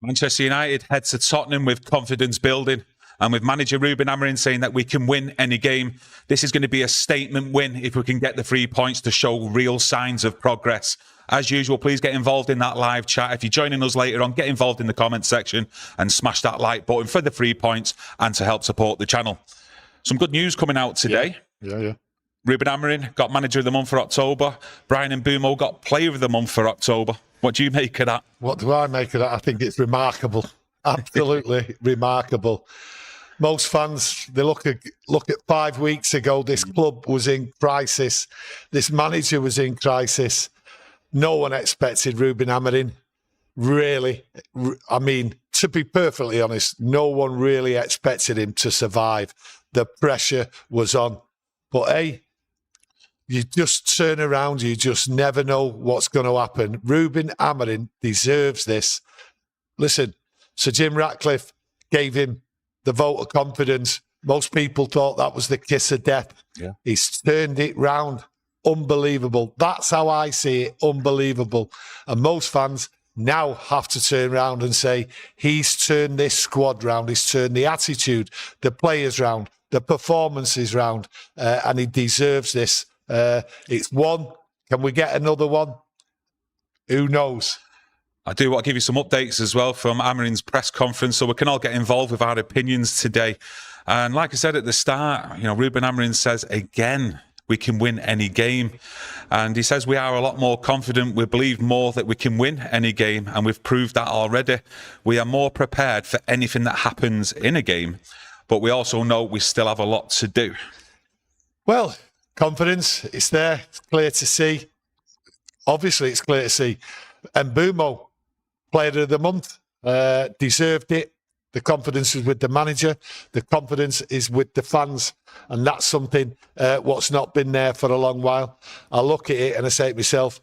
Manchester United head to Tottenham with confidence building. And with manager Rúben Amorim saying that we can win any game, this is going to be a statement win if we can get the 3 points to show real signs of progress. As usual, please get involved in that live chat. If you're joining us later on, get involved in the comment section and smash that like button for the 3 points and to help support the channel. Some good news coming out today. Yeah. Rúben Amorim got manager of the month for October. Bryan Mbeumo got player of the month for October. What do you make of that? What do I make of that? I think it's remarkable. Absolutely remarkable. Most fans, they look at 5 weeks ago, this club was in crisis. This manager was in crisis. No one expected Rúben Amorim. Really, I mean, to be perfectly honest, no one really expected him to survive. The pressure was on. But hey, you just turn around, you just never know what's going to happen. Rúben Amorim deserves this. Listen, Sir Jim Ratcliffe gave him the vote of confidence. Most people thought that was the kiss of death. Yeah. He's turned it round. Unbelievable. That's how I see it. Unbelievable. And most fans now have to turn around and say, he's turned this squad round. He's turned the attitude, the players round, the performances round, and he deserves this. It's one. Can we get another one? Who knows? I do want to give you some updates as well from Amorim's press conference so we can all get involved with our opinions today. And like I said at the start, Rúben Amorim says again, we can win any game. And he says we are a lot more confident. We believe more that we can win any game. And we've proved that already. We are more prepared for anything that happens in a game. But we also know we still have a lot to do. Well, confidence, it's there. It's clear to see. Obviously, it's clear to see. And Mbeumo, player of the month, deserved it. The confidence is with the manager. The confidence is with the fans. And that's something what's not been there for a long while. I look at it and I say to myself,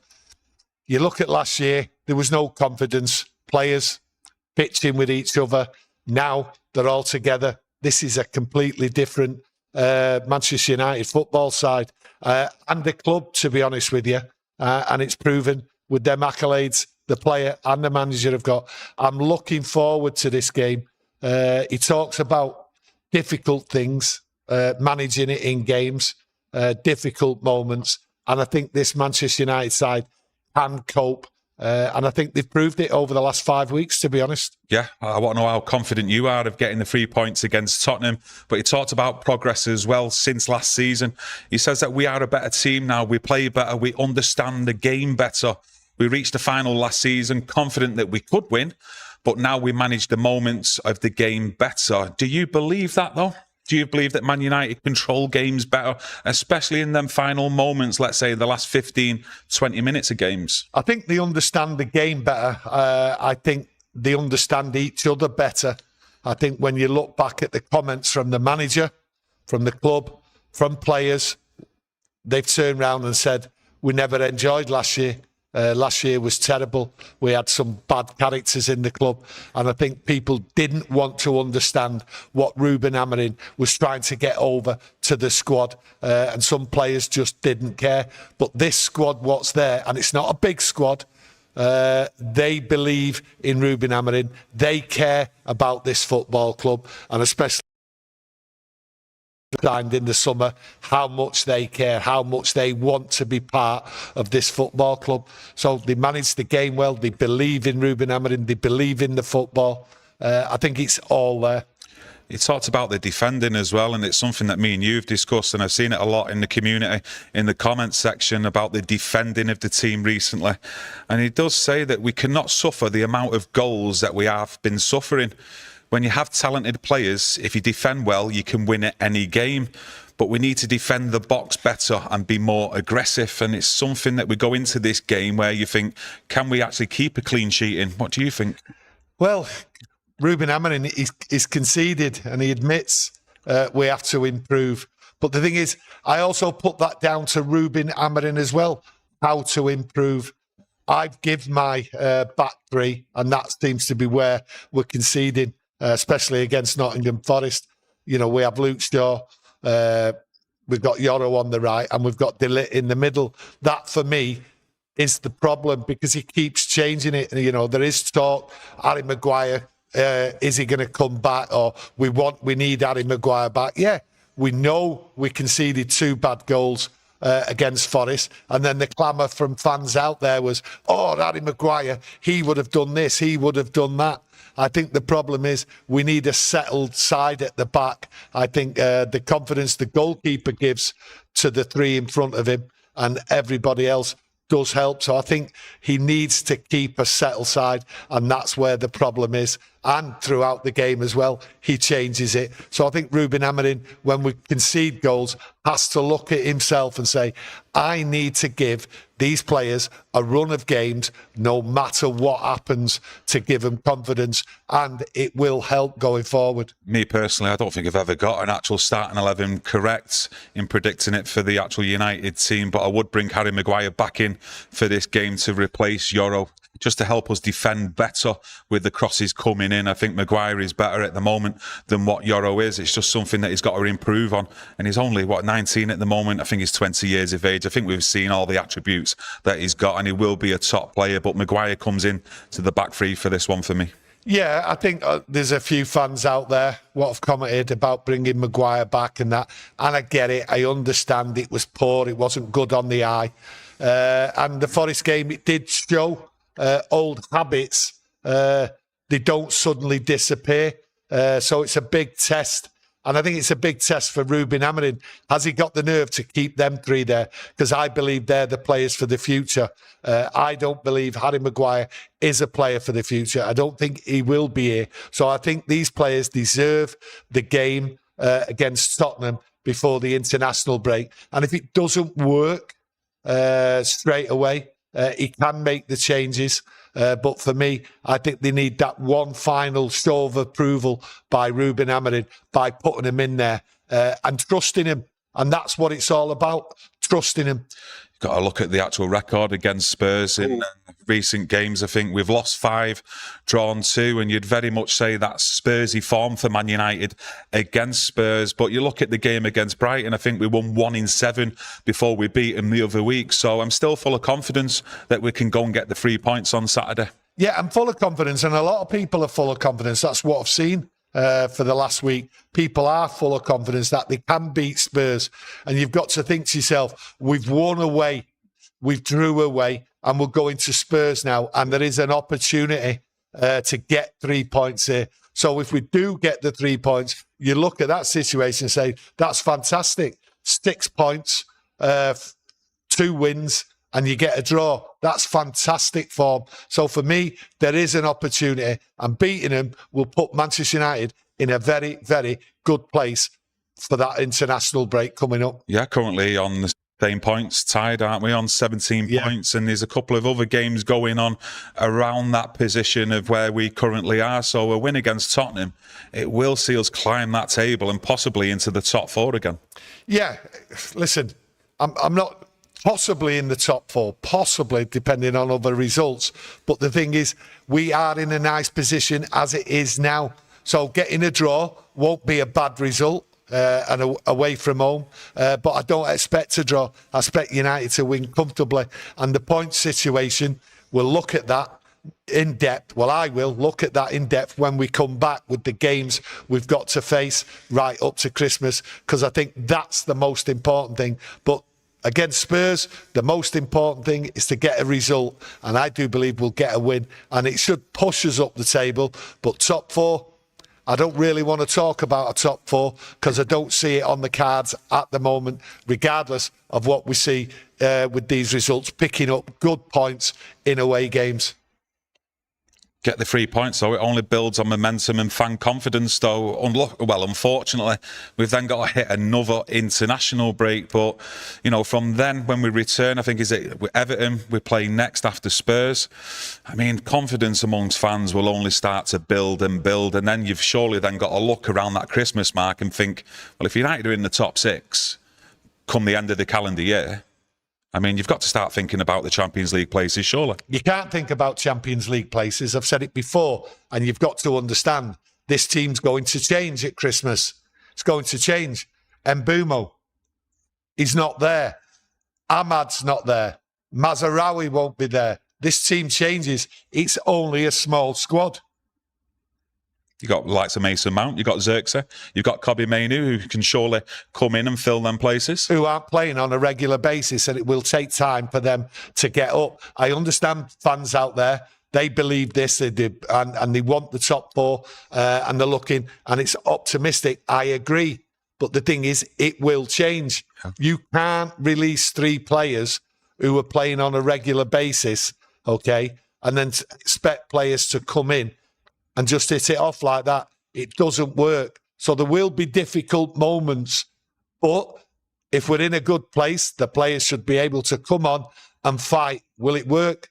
you look at last year, there was no confidence. Players pitching with each other. Now they're all together. This is a completely different Manchester United football side. And the club, to be honest with you. And it's proven with them accolades, the player and the manager have got. I'm looking forward to this game. He talks about difficult things, managing it in games, difficult moments. And I think this Manchester United side can cope. And I think they've proved it over the last 5 weeks, to be honest. Yeah, I want to know how confident you are of getting the 3 points against Tottenham. But he talked about progress as well since last season. He says that we are a better team now. We play better. We understand the game better. We reached the final last season, confident that we could win. But now we manage the moments of the game better. Do you believe that, though? Do you believe that Man United control games better, especially in them final moments, let's say the last 15, 20 minutes of games? I think they understand the game better. I think they understand each other better. I think when you look back at the comments from the manager, from the club, from players, they've turned around and said, we never enjoyed last year. Last year was terrible. We had some bad characters in the club, and I think people didn't want to understand what Rúben Amorim was trying to get over to the squad, and some players just didn't care. But this squad, what's there, and it's not a big squad, they believe in Rúben Amorim. They care about this football club, and especially signed in the summer, how much they care, how much they want to be part of this football club. So they manage the game well. They believe in Rúben Amorim. They believe in the football. I think it's all there. He talked about the defending as well, and it's something that me and you've discussed, and I've seen it a lot in the community, in the comments section, about the defending of the team recently. And he does say that we cannot suffer the amount of goals that we have been suffering. When you have talented players, if you defend well, you can win at any game. But we need to defend the box better and be more aggressive. And it's something that we go into this game where you think, can we actually keep a clean sheet in? What do you think? Well, Rúben Amorim is conceded, and he admits we have to improve. But the thing is, I also put that down to Rúben Amorim as well, how to improve. I've given my back three, and that seems to be where we're conceding. Especially against Nottingham Forest. We have Luke Shaw, we've got Yoro on the right, and we've got De Ligt in the middle. That, for me, is the problem because he keeps changing it. You know, there is talk, Harry Maguire, is he going to come back? Or we need Harry Maguire back. Yeah, we know we conceded 2 bad goals against Forest. And then the clamour from fans out there was, oh, Harry Maguire, he would have done this, he would have done that. I think the problem is we need a settled side at the back. I think the confidence the goalkeeper gives to the 3 in front of him and everybody else does help. So I think he needs to keep a settled side, and that's where the problem is. And throughout the game as well, he changes it. So I think Rúben Amorim, when we concede goals, has to look at himself and say, I need to give these players a run of games, no matter what happens, to give them confidence, and it will help going forward. Me personally, I don't think I've ever got an actual starting 11 correct in predicting it for the actual United team, but I would bring Harry Maguire back in for this game to replace Yoro, just to help us defend better with the crosses coming in. I think Maguire is better at the moment than what Yoro is. It's just something that he's got to improve on. And he's only, 19 at the moment? I think he's 20 years of age. I think we've seen all the attributes that he's got, and he will be a top player. But Maguire comes in to the back 3 for this one for me. Yeah, I think there's a few fans out there what have commented about bringing Maguire back and that. And I get it. I understand it was poor. It wasn't good on the eye. And the Forest game, it did show old habits. They don't suddenly disappear. So it's a big test. And I think it's a big test for Rúben Amorim. Has he got the nerve to keep them 3 there? Because I believe they're the players for the future. I don't believe Harry Maguire is a player for the future. I don't think he will be here. So I think these players deserve the game against Tottenham before the international break. And if it doesn't work straight away, he can make the changes. But for me, I think they need that one final show of approval by Rúben Amorim by putting him in there and trusting him. And that's what it's all about, trusting him. You've got to look at the actual record against Spurs in recent games. I think we've lost 5, drawn 2, and you'd very much say that's Spursy form for Man United against Spurs. But you look at the game against Brighton, I think we won 1 in 7 before we beat them the other week. So I'm still full of confidence that we can go and get the 3 points on Saturday. Yeah, I'm full of confidence, and a lot of people are full of confidence. That's what I've seen for the last week. People are full of confidence that they can beat Spurs. And you've got to think to yourself, we've won away, we've drew away, and we're going to Spurs now. And there is an opportunity to get 3 points here. So if we do get the 3 points, you look at that situation and say, that's fantastic. 6 points, 2 wins, and you get a draw. That's fantastic form. So for me, there is an opportunity, and beating them will put Manchester United in a very, very good place for that international break coming up. Yeah, currently on the same points, tied, aren't we, on 17 points, and there's a couple of other games going on around that position of where we currently are. So a win against Tottenham, it will see us climb that table and possibly into the top 4 again. Yeah, listen, I'm not possibly in the top 4, possibly depending on other results. But the thing is, we are in a nice position as it is now. So getting a draw won't be a bad result. And away from home, but I don't expect a draw. I expect United to win comfortably, and the point situation, we'll look at that in depth. Well, I will look at that in depth when we come back with the games we've got to face right up to Christmas, because I think that's the most important thing. But against Spurs, the most important thing is to get a result, and I do believe we'll get a win, and it should push us up the table. But top 4, I don't really want to talk about a top 4 because I don't see it on the cards at the moment, regardless of what we see with these results, picking up good points in away games. Get the 3 points, though. It only builds on momentum and fan confidence, though. Well, unfortunately, we've then got to hit another international break. But, you know, from then, when we return, I think, is it with Everton, we play next after Spurs. I mean, confidence amongst fans will only start to build and build. And then you've surely then got to look around that Christmas mark and think, well, if United are in the top 6 come the end of the calendar year, I mean, you've got to start thinking about the Champions League places, surely. You can't think about Champions League places. I've said it before, and you've got to understand this team's going to change at Christmas. It's going to change. Mbeumo, he's not there. Ahmad's not there. Mazarawi won't be there. This team changes. It's only a small squad. You got the likes of Mason Mount, you got Xerxes, you've got Kobe Mainu, who can surely come in and fill them places. Who aren't playing on a regular basis, and it will take time for them to get up. I understand fans out there, they believe this, they do, and they want the top four, and they're looking, and it's optimistic. I agree. But the thing is, it will change. Yeah. You can't release 3 players who are playing on a regular basis, okay, and then expect players to come in and just hit it off like that. It doesn't work. So there will be difficult moments, but if we're in a good place, the players should be able to come on and fight. Will it work?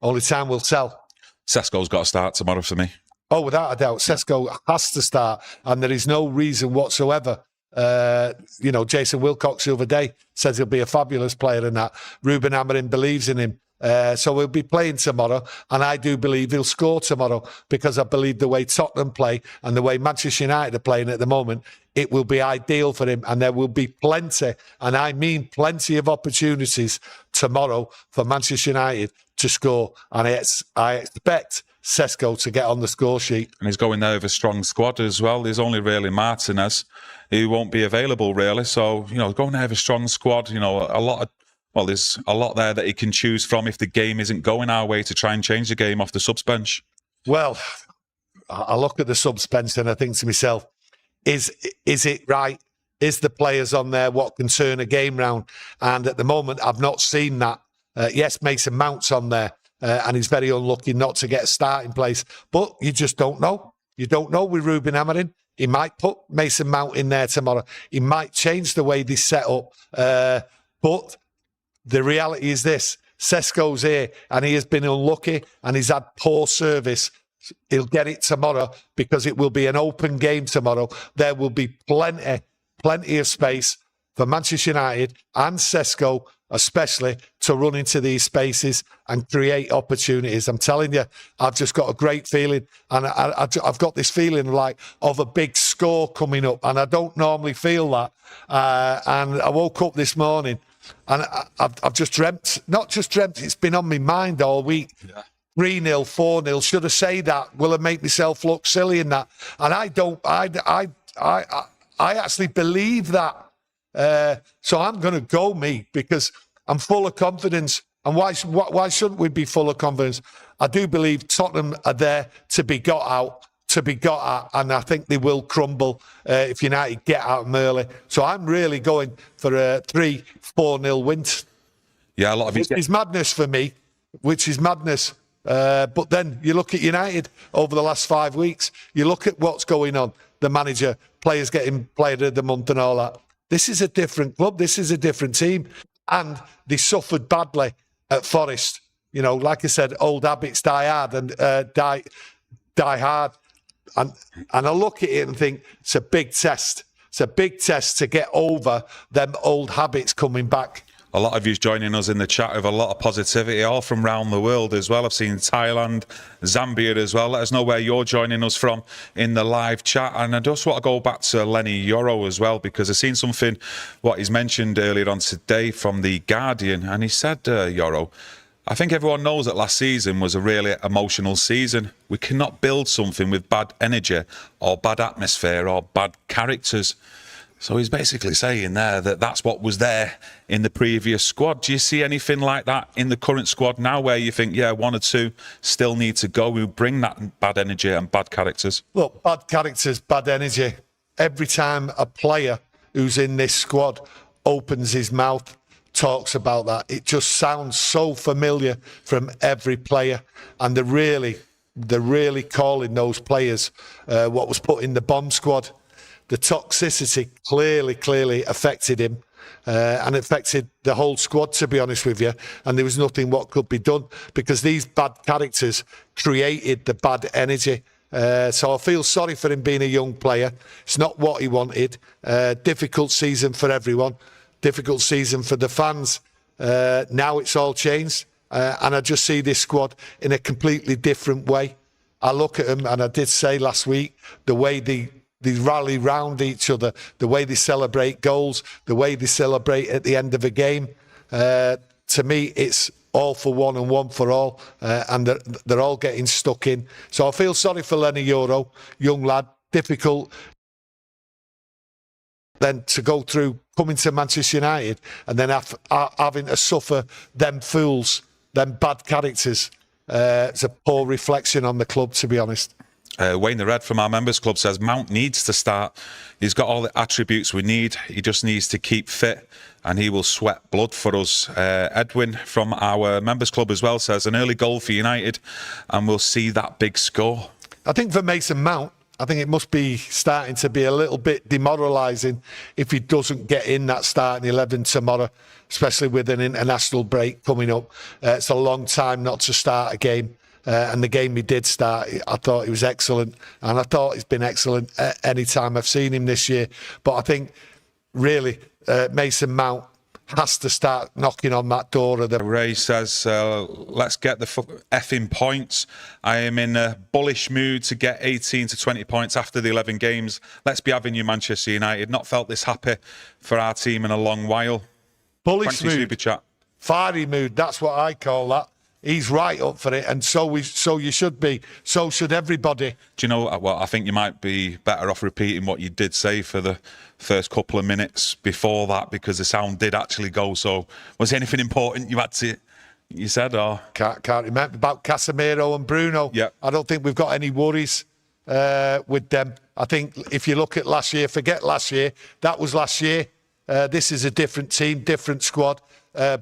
Only time will tell. Sesko's got to start tomorrow for me. Oh, without a doubt, Sesko has to start, and there is no reason whatsoever. Jason Wilcox the other day says he'll be a fabulous player in that. Rúben Amorim believes in him. So we'll be playing tomorrow, and I do believe he'll score tomorrow, because I believe the way Tottenham play and the way Manchester United are playing at the moment, it will be ideal for him, and there will be plenty, and I mean plenty of opportunities tomorrow for Manchester United to score, and I expect Sesko to get on the score sheet. And he's going there with a strong squad as well. There's only really Martinez who won't be available really, so going there with a strong squad, there's a lot there that he can choose from if the game isn't going our way, to try and change the game off the subs bench. Well, I look at the subs bench and I think to myself, is it right? Is the players on there what can turn a game round? And at the moment, I've not seen that. Yes, Mason Mount's on there, and he's very unlucky not to get a starting place. But you just don't know. You don't know with Rúben Amorim. He might put Mason Mount in there tomorrow. He might change the way they set up. But the reality is this: Sesko's here, and he has been unlucky, and he's had poor service. He'll get it tomorrow, because it will be an open game tomorrow. There will be plenty of space for Manchester United and Sesko, especially, to run into these spaces and create opportunities. I'm telling you, I've just got a great feeling, and I've got this feeling of a big score coming up, and I don't normally feel that. And I woke up this morning, and I've just dreamt, not just dreamt, it's been on my mind all week. Yeah. 3-0, 4-0, should I say that? Will I make myself look silly in that? And I actually believe that. So I'm going to go me, because I'm full of confidence. And why shouldn't we be full of confidence? I do believe Tottenham are there to be got at, and I think they will crumble if United get at them early. So I'm really going for a 3-4-0 win. Yeah, a lot of it's madness for me, which is madness. But then you look at United over the last 5 weeks, you look at what's going on, the manager, players getting player of the month and all that. This is a different club. This is a different team. And they suffered badly at Forest. Like I said, old habits die hard and die hard. And I look at it and think it's a big test. It's a big test to get over them old habits coming back. A lot of you joining us in the chat with a lot of positivity, all from around the world as well. I've seen Thailand, Zambia as well. Let us know where you're joining us from in the live chat. And I just want to go back to Leny Yoro as well, because I've seen something, what he's mentioned earlier on today from The Guardian. And he said, Yoro, I think everyone knows that last season was a really emotional season. We cannot build something with bad energy or bad atmosphere or bad characters. So he's basically saying there that that's what was there in the previous squad. Do you see anything like that in the current squad now, where you think, yeah, 1 or 2 still need to go, who bring that bad energy and bad characters? Look, bad characters, bad energy. Every time a player who's in this squad opens his mouth, talks about that, it just sounds so familiar from every player. And they're really calling those players what was put in the bomb squad. The toxicity clearly affected him and affected the whole squad, to be honest with you. And there was nothing what could be done, because these bad characters created the bad energy. So I feel sorry for him being a young player. It's not what he wanted. Difficult season for everyone. Difficult season for the fans. Now it's all changed. And I just see this squad in a completely different way. I look at them, and I did say last week, the way they rally round each other, the way they celebrate goals, the way they celebrate at the end of a game. to me, it's all for one and one for all, and they're all getting stuck in. So I feel sorry for Leny Yoro, young lad, difficult then to go through coming to Manchester United and then having to suffer them fools, them bad characters. It's a poor reflection on the club, to be honest. Wayne the Red from our members club says Mount needs to start. He's got all the attributes we need. He just needs to keep fit and he will sweat blood for us. Edwin from our members club as well says an early goal for United and we'll see that big score. I think for Mason Mount, I think it must be starting to be a little bit demoralising if he doesn't get in that starting 11 tomorrow, especially with an international break coming up. It's a long time not to start a game. And the game he did start, I thought he was excellent. And I thought he's been excellent any time I've seen him this year. But I think, really, Mason Mount has to start knocking on that door of the... Ray says, let's get the effing points. I am in a bullish mood to get 18 to 20 points after the 11 games. Let's be having you, Manchester United. Not felt this happy for our team in a long while. Bullish mood. Super chat. Fiery mood, that's what I call that. He's right up for it, and so you should be. So should everybody. Do you know what? I think you might be better off repeating what you did say for the first couple of minutes before that, because the sound did actually go. So, was there anything important you said, or can't remember about Casemiro and Bruno? Yeah, I don't think we've got any worries with them. I think if you look at last year, forget last year. That was last year. This is a different team, different squad.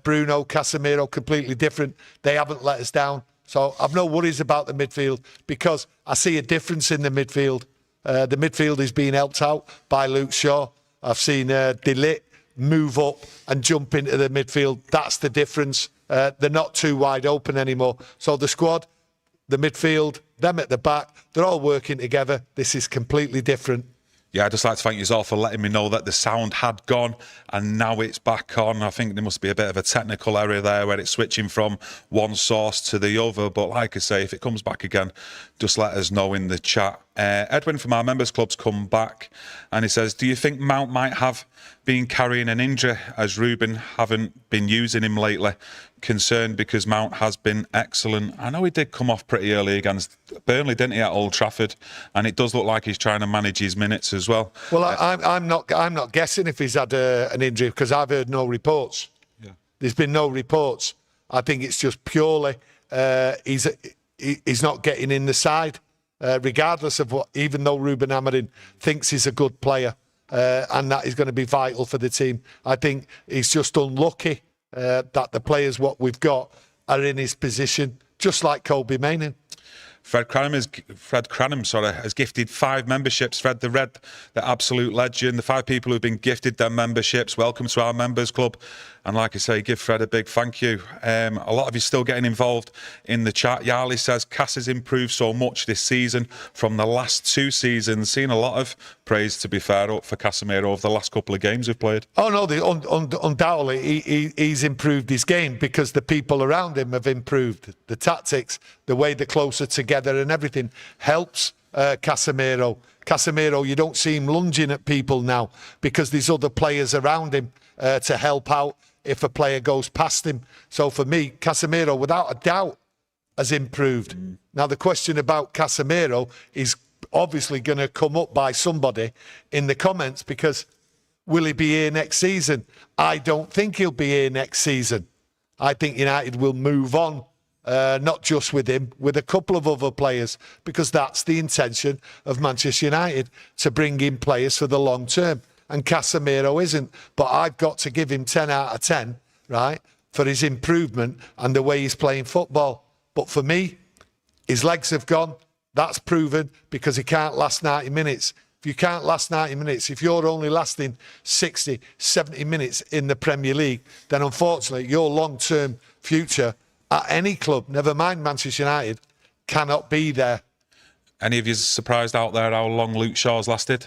Bruno, Casemiro, completely different. They haven't let us down. So I've no worries about the midfield because I see a difference in the midfield. The midfield is being helped out by Luke Shaw. I've seen De Ligt move up and jump into the midfield. That's the difference. They're not too wide open anymore. So the squad, the midfield, them at the back, they're all working together. This is completely different. Yeah, I'd just like to thank you all for letting me know that the sound had gone and now it's back on. I think there must be a bit of a technical error there where it's switching from one source to the other. But like I say, if it comes back again, just let us know in the chat. Edwin from our members club's come back and he says, do you think Mount might have been carrying an injury as Rúben haven't been using him lately? Concerned because Mount has been excellent. I know he did come off pretty early against Burnley, didn't he, at Old Trafford? And it does look like he's trying to manage his minutes as well. Well, I'm not guessing if he's had an injury because I've heard no reports. Yeah. There's been no reports. I think it's just purely he's not getting in the side, regardless of what. Even though Rúben Amorim thinks he's a good player and that is going to be vital for the team, I think he's just unlucky. That the players what we've got are in his position, just like Kobe Mainoo. Fred Cranham has gifted 5 memberships. Fred the Red, the absolute legend. The 5 people who've been gifted their memberships. Welcome to our members club. And like I say, give Fred a big thank you. A lot of you still getting involved in the chat. Yarley says Cass has improved so much this season from the last 2 seasons. Seen a lot of praise, to be fair, for Casemiro over the last couple of games we've played. Oh no, undoubtedly he's improved his game because the people around him have improved. The tactics, the way they're closer together and everything helps Casemiro. Casemiro, you don't see him lunging at people now because there's other players around him to help out if a player goes past him. So for me, Casemiro, without a doubt, has improved. Now, the question about Casemiro is obviously going to come up by somebody in the comments because will he be here next season? I don't think he'll be here next season. I think United will move on, not just with him, with a couple of other players, because that's the intention of Manchester United, to bring in players for the long term. And Casemiro isn't. But I've got to give him 10 out of 10, right, for his improvement and the way he's playing football. But for me, his legs have gone. That's proven because he can't last 90 minutes. If you can't last 90 minutes, if you're only lasting 60, 70 minutes in the Premier League, then unfortunately your long-term future at any club, never mind Manchester United, cannot be there. Any of you surprised out there how long Luke Shaw's lasted?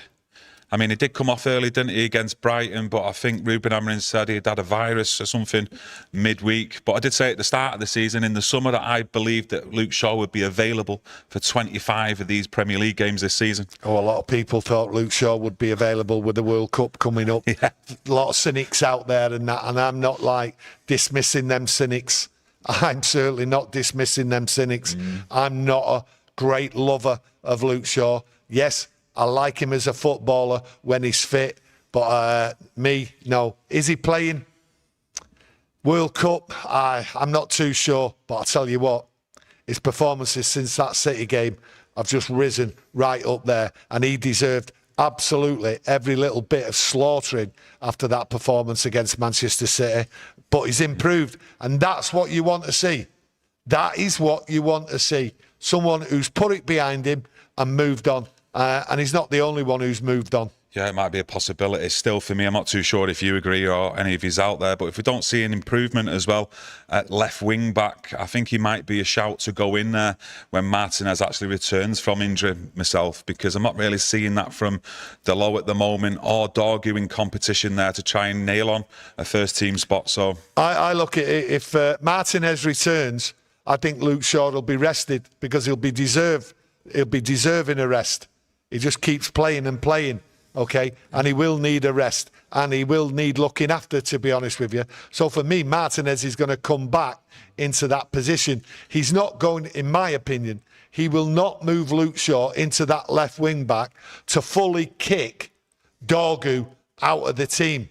I mean, he did come off early, didn't he, against Brighton, but I think Rúben Amorim said he'd had a virus or something midweek. But I did say at the start of the season, in the summer, that I believed that Luke Shaw would be available for 25 of these Premier League games this season. Oh, a lot of people thought Luke Shaw would be available with the World Cup coming up. Yeah. A lot of cynics out there and that, and I'm not like dismissing them cynics. I'm certainly not dismissing them cynics. I'm not a great lover of Luke Shaw. Yes, I like him as a footballer when he's fit, but no. Is he playing World Cup? I'm not too sure, but I'll tell you what, his performances since that City game have just risen right up there, and he deserved absolutely every little bit of slaughtering after that performance against Manchester City. But he's improved, and that's what you want to see. That is what you want to see. Someone who's put it behind him and moved on. And he's not the only one who's moved on. Yeah, it might be a possibility still for me. I'm not too sure if you agree or any of yous out there, but if we don't see an improvement as well at left wing back, I think he might be a shout to go in there when Martinez actually returns from injury myself, because I'm not really seeing that from Delo at the moment, or Dorgu in competition there to try and nail on a first team spot. So I look at it, if Martinez returns, I think Luke Shaw will be rested because he'll be deserving a rest. He just keeps playing and playing, okay? And he will need a rest, and he will need looking after, to be honest with you. So for me, Martinez is going to come back into that position. He's not going, in my opinion, he will not move Luke Shaw into that left wing back to fully kick Dorgu out of the team.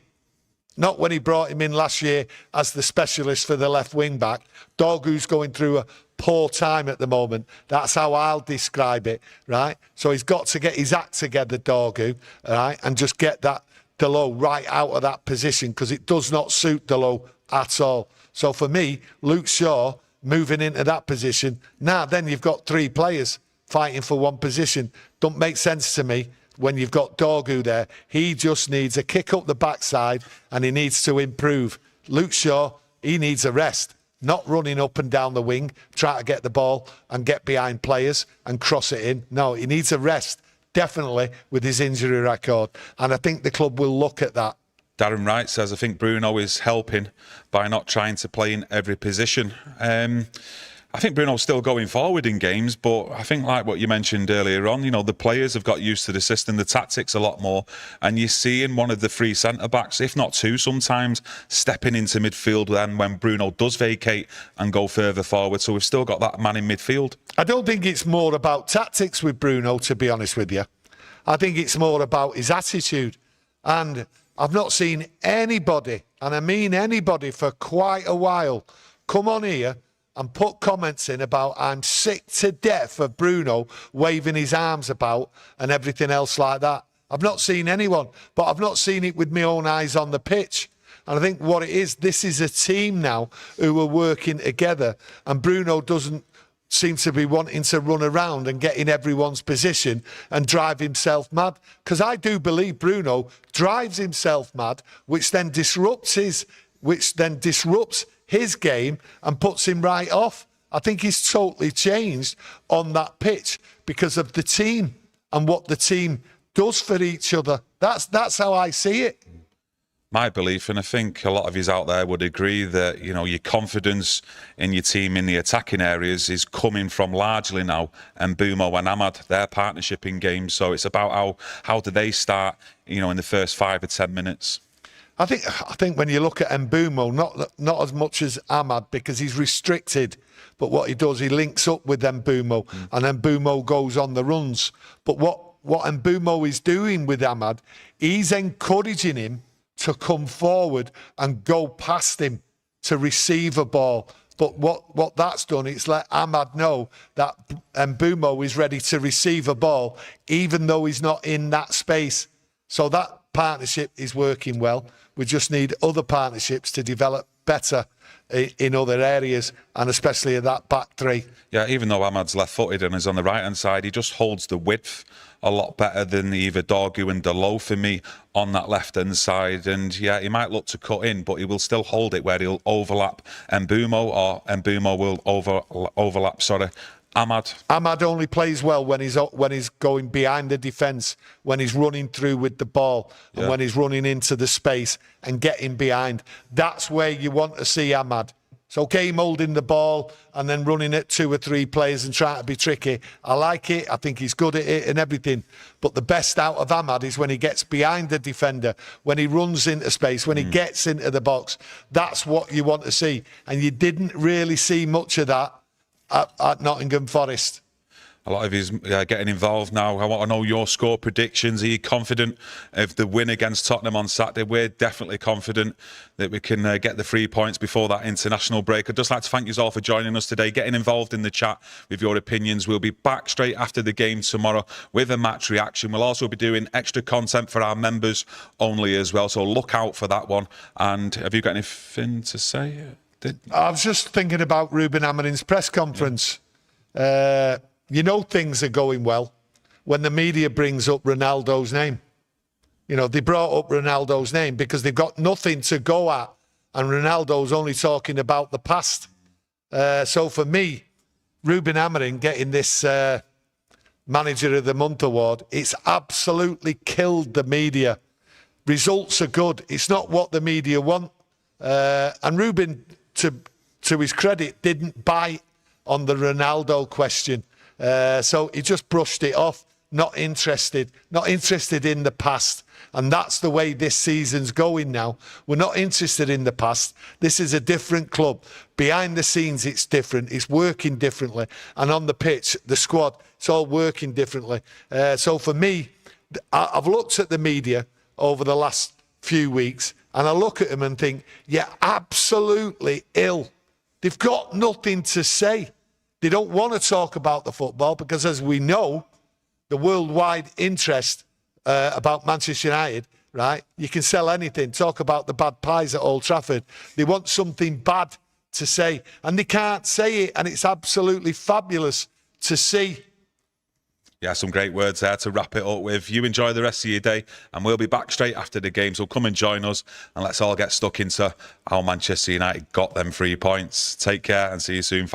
Not when he brought him in last year as the specialist for the left wing back. Dorgu's going through a poor time at the moment. That's how I'll describe it, right? So he's got to get his act together, Dorgu, right? And just get that Delo right out of that position, because it does not suit Delo at all. So for me, Luke Shaw moving into that position, now then you've got three players fighting for one position. Don't make sense to me. When you've got Dorgu there, he just needs a kick up the backside and he needs to improve. Luke Shaw, he needs a rest, not running up and down the wing, try to get the ball and get behind players and cross it in. No, he needs a rest, definitely, with his injury record. And I think the club will look at that. Darren Wright says, I think Bruno is helping by not trying to play in every position. I think Bruno's still going forward in games, but I think, like what you mentioned earlier on, you know, the players have got used to the system, the tactics a lot more, and you see in one of the three centre-backs, if not two sometimes, stepping into midfield then when Bruno does vacate and go further forward. So we've still got that man in midfield. I don't think it's more about tactics with Bruno, to be honest with you. I think it's more about his attitude. And I've not seen anybody, and I mean anybody, for quite a while, come on here and put comments in about, I'm sick to death of Bruno waving his arms about and everything else like that. I've not seen anyone, but I've not seen it with my own eyes on the pitch. And I think what it is, this is a team now who are working together, and Bruno doesn't seem to be wanting to run around and get in everyone's position and drive himself mad. Because I do believe Bruno drives himself mad, which then disrupts his game and puts him right off. I think he's totally changed on that pitch because of the team and what the team does for each other. That's how I see it. My belief, and I think a lot of yous out there would agree, that, you know, your confidence in your team in the attacking areas is coming from largely now Mbeumo and Amad, their partnership in games. So it's about how do they start, you know, in the first 5 or 10 minutes. I think when you look at Mbeumo, not as much as Amad, because he's restricted, but what he does, he links up with Mbeumo, and Mbeumo goes on the runs. But what Mbeumo is doing with Amad, he's encouraging him to come forward and go past him to receive a ball. But what that's done, it's let Amad know that Mbeumo is ready to receive a ball, even though he's not in that space. So that partnership is working well. We just need other partnerships to develop better in other areas, and especially in that back three. Yeah, even though Ahmad's left-footed and is on the right-hand side, he just holds the width a lot better than either Dorgu and Delo for me on that left-hand side. And yeah, he might look to cut in, but he will still hold it where he'll overlap Mbeumo, or Mbeumo will overlap Ahmad only plays well when he's going behind the defence, when he's running through with the ball, and when he's running into the space and getting behind. That's where you want to see Ahmad. It's okay him holding the ball and then running at 2 or 3 players and trying to be tricky. I like it. I think he's good at it and everything. But the best out of Ahmad is when he gets behind the defender, when he runs into space, when he gets into the box. That's what you want to see. And you didn't really see much of that at Nottingham Forest. A lot of his getting involved now. I want to know your score predictions. Are you confident of the win against Tottenham on Saturday? We're definitely confident that we can get the 3 points before that international break. I'd just like to thank you all for joining us today, getting involved in the chat with your opinions. We'll be back straight after the game tomorrow with a match reaction. We'll also be doing extra content for our members only as well, so look out for that one. And have you got anything to say? I was just thinking about Rúben Amorim's press conference. You know things are going well when the media brings up Ronaldo's name. You know, they brought up Ronaldo's name because they've got nothing to go at, and Ronaldo's only talking about the past. So for me, Rúben Amorim getting this Manager of the Month award, it's absolutely killed the media. Results are good. It's not what the media want. And Rúben, to his credit, didn't bite on the Ronaldo question. So he just brushed it off, not interested in the past. And that's the way this season's going now. We're not interested in the past. This is a different club. Behind the scenes, it's different. It's working differently. And on the pitch, the squad, it's all working differently. So for me, I've looked at the media over the last few weeks, and I look at them and think, yeah, absolutely ill. They've got nothing to say. They don't want to talk about the football because, as we know, the worldwide interest about Manchester United, right? You can sell anything. Talk about the bad pies at Old Trafford. They want something bad to say, and they can't say it, and it's absolutely fabulous to see. Yeah, some great words there to wrap it up with. You enjoy the rest of your day, and we'll be back straight after the game. So come and join us, and let's all get stuck into how Manchester United got them 3 points. Take care and see you soon.